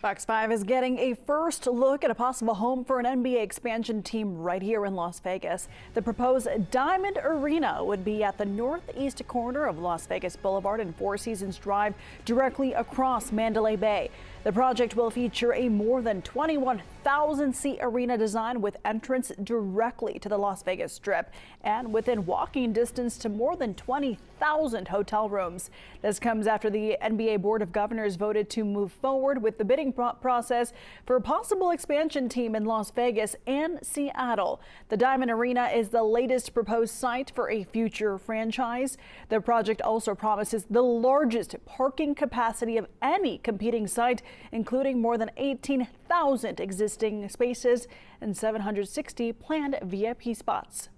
Fox 5 is getting a first look at a possible home for an NBA expansion team right here in Las Vegas. The proposed Diamond Arena would be at the northeast corner of Las Vegas Boulevard and Four Seasons Drive, directly across Mandalay Bay. The project will feature a more than 21,000-seat arena design with entrance directly to the Las Vegas Strip and within walking distance to more than 20,000 hotel rooms. This comes after the NBA Board of Governors voted to move forward with the bidding process for a possible expansion team in Las Vegas and Seattle. The Diamond Arena is the latest proposed site for a future franchise. The project also promises the largest parking capacity of any competing site, including more than 18,000 existing spaces and 760 planned VIP spots.